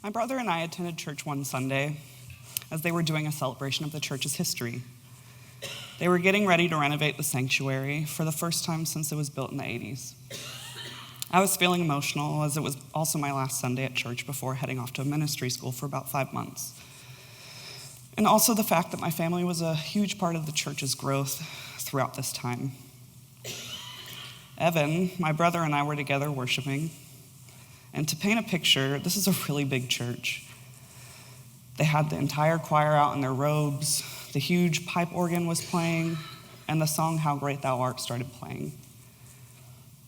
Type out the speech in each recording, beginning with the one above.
My brother and I attended church one Sunday as they were doing a celebration of the church's history. They were getting ready to renovate the sanctuary for the first time since it was built in the 80s. I was feeling emotional as it was also my last Sunday at church before heading off to a ministry school for about 5 months. And also the fact that my family was a huge part of the church's growth throughout this time. Evan, my brother, and I were together worshiping. And to paint a picture, this is a really big church. They had the entire choir out in their robes, the huge pipe organ was playing, and the song How Great Thou Art started playing.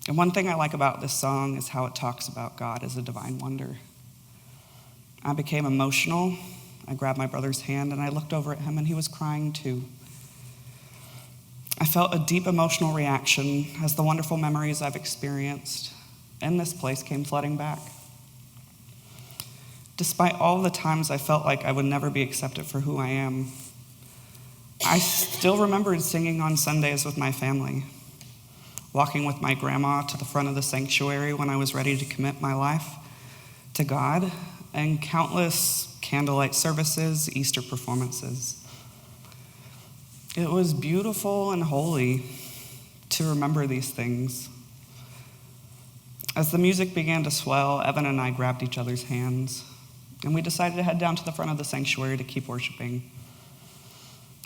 And one thing I like about this song is how it talks about God as a divine wonder. I became emotional. I grabbed my brother's hand and I looked over at him and he was crying too. I felt a deep emotional reaction as the wonderful memories I've experienced in this place came flooding back. Despite all the times I felt like I would never be accepted for who I am, I still remembered singing on Sundays with my family, walking with my grandma to the front of the sanctuary when I was ready to commit my life to God, and countless candlelight services, Easter performances. It was beautiful and holy to remember these things. As the music began to swell, Evan and I grabbed each other's hands, and we decided to head down to the front of the sanctuary to keep worshiping.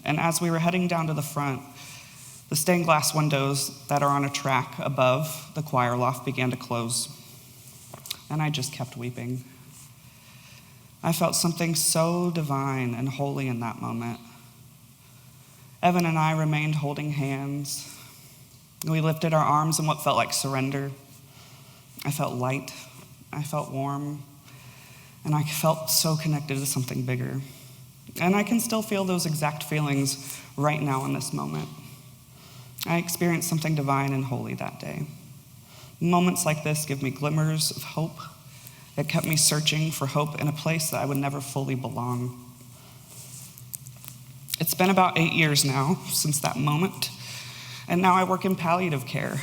And as we were heading down to the front, the stained glass windows that are on a track above the choir loft began to close, and I just kept weeping. I felt something so divine and holy in that moment. Evan and I remained holding hands. We lifted our arms in what felt like surrender. I felt light, I felt warm, and I felt so connected to something bigger. And I can still feel those exact feelings right now in this moment. I experienced something divine and holy that day. Moments like this give me glimmers of hope. It kept me searching for hope in a place that I would never fully belong. It's been about 8 years now since that moment, and now I work in palliative care.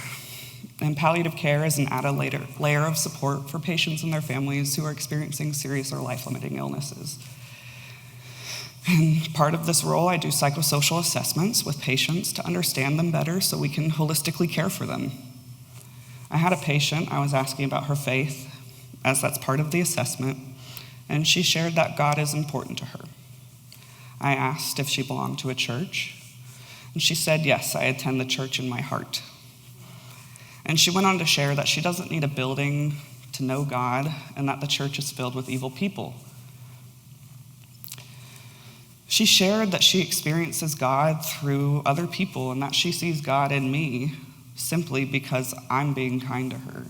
And palliative care is an added layer of support for patients and their families who are experiencing serious or life-limiting illnesses. And part of this role, I do psychosocial assessments with patients to understand them better so we can holistically care for them. I had a patient, I was asking about her faith, as that's part of the assessment, and she shared that God is important to her. I asked if she belonged to a church, and she said, yes, I attend the church in my heart. And she went on to share that she doesn't need a building to know God and that the church is filled with evil people. She shared that she experiences God through other people and that she sees God in me simply because I'm being kind to her.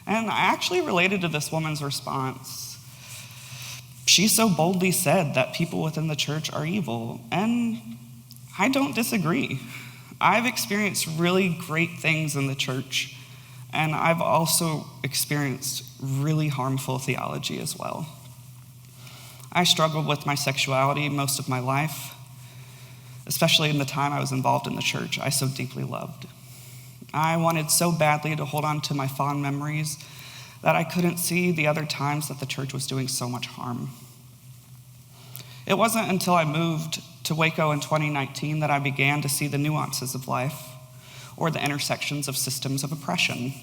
And I actually related to this woman's response. She so boldly said that people within the church are evil, and I don't disagree. I've experienced really great things in the church, and I've also experienced really harmful theology as well. I struggled with my sexuality most of my life, especially in the time I was involved in the church I so deeply loved. I wanted so badly to hold on to my fond memories that I couldn't see the other times that the church was doing so much harm. It wasn't until I moved to Waco in 2019 that I began to see the nuances of life or the intersections of systems of oppression.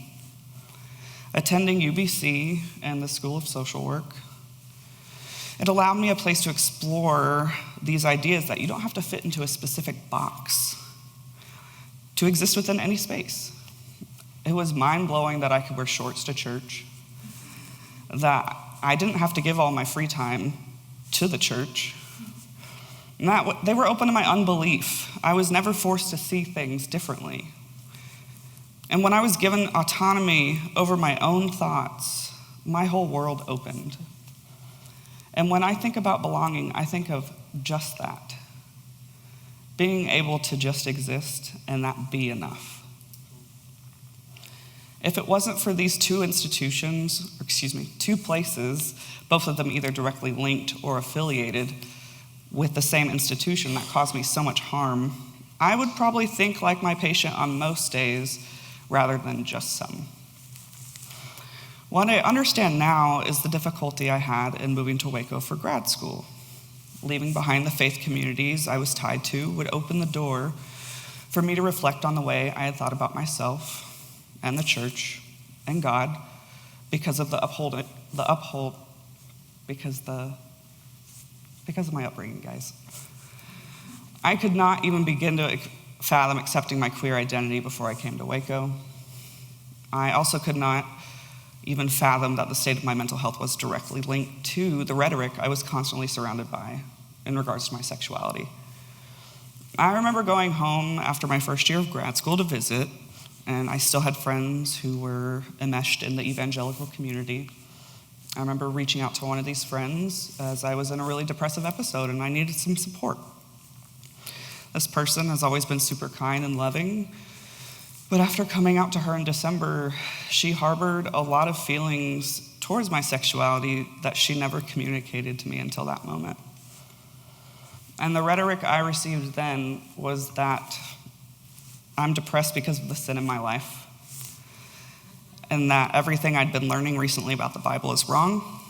Attending UBC and the School of Social Work, it allowed me a place to explore these ideas that you don't have to fit into a specific box to exist within any space. It was mind-blowing that I could wear shorts to church, that I didn't have to give all my free time to the church, and that they were open to my unbelief. I was never forced to see things differently. And when I was given autonomy over my own thoughts, my whole world opened. And when I think about belonging, I think of just that. Being able to just exist and that be enough. If it wasn't for these two places, both of them either directly linked or affiliated with the same institution that caused me so much harm, I would probably think like my patient on most days rather than just some. What I understand now is the difficulty I had in moving to Waco for grad school. Leaving behind the faith communities I was tied to would open the door for me to reflect on the way I had thought about myself and the church and God because of because of my upbringing, guys. I could not even begin to fathom accepting my queer identity before I came to Waco. I also could not even fathom that the state of my mental health was directly linked to the rhetoric I was constantly surrounded by in regards to my sexuality. I remember going home after my first year of grad school to visit, and I still had friends who were enmeshed in the evangelical community. I remember reaching out to one of these friends as I was in a really depressive episode and I needed some support. This person has always been super kind and loving, but after coming out to her in December, she harbored a lot of feelings towards my sexuality that she never communicated to me until that moment. And the rhetoric I received then was that I'm depressed because of the sin in my life, and that everything I'd been learning recently about the Bible is wrong,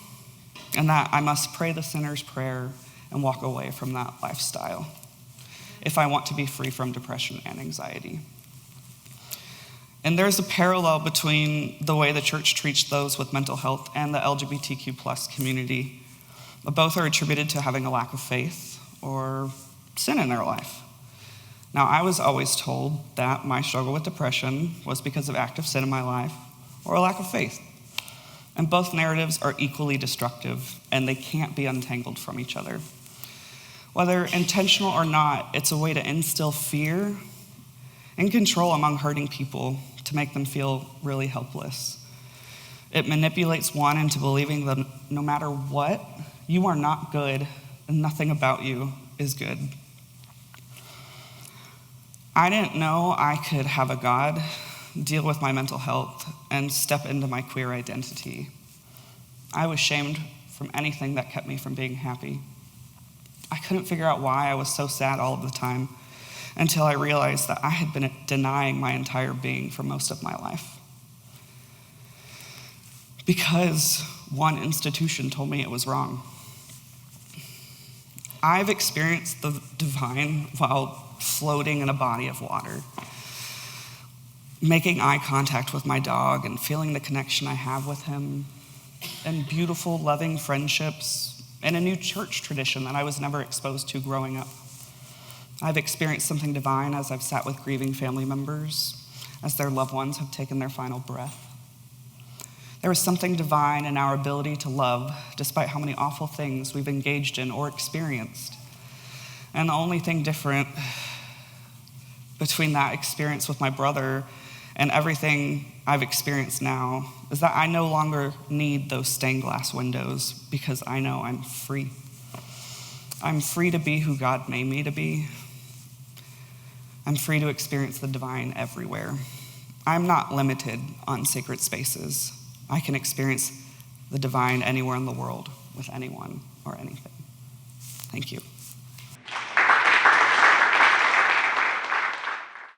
and that I must pray the sinner's prayer and walk away from that lifestyle if I want to be free from depression and anxiety. And there's a parallel between the way the church treats those with mental health and the LGBTQ plus community. Both are attributed to having a lack of faith or sin in their life. Now, I was always told that my struggle with depression was because of active sin in my life or a lack of faith. And both narratives are equally destructive, and they can't be untangled from each other. Whether intentional or not, it's a way to instill fear and control among hurting people to make them feel really helpless. It manipulates one into believing that no matter what, you are not good and nothing about you is good. I didn't know I could have a God, deal with my mental health, and step into my queer identity. I was shamed from anything that kept me from being happy. I couldn't figure out why I was so sad all of the time until I realized that I had been denying my entire being for most of my life. Because one institution told me it was wrong. I've experienced the divine while floating in a body of water, making eye contact with my dog and feeling the connection I have with him, and beautiful, loving friendships, and a new church tradition that I was never exposed to growing up. I've experienced something divine as I've sat with grieving family members as their loved ones have taken their final breath. There is something divine in our ability to love despite how many awful things we've engaged in or experienced. And the only thing different between that experience with my brother and everything I've experienced now is that I no longer need those stained glass windows because I know I'm free. I'm free to be who God made me to be. I'm free to experience the divine everywhere. I'm not limited on sacred spaces. I can experience the divine anywhere in the world with anyone or anything. Thank you.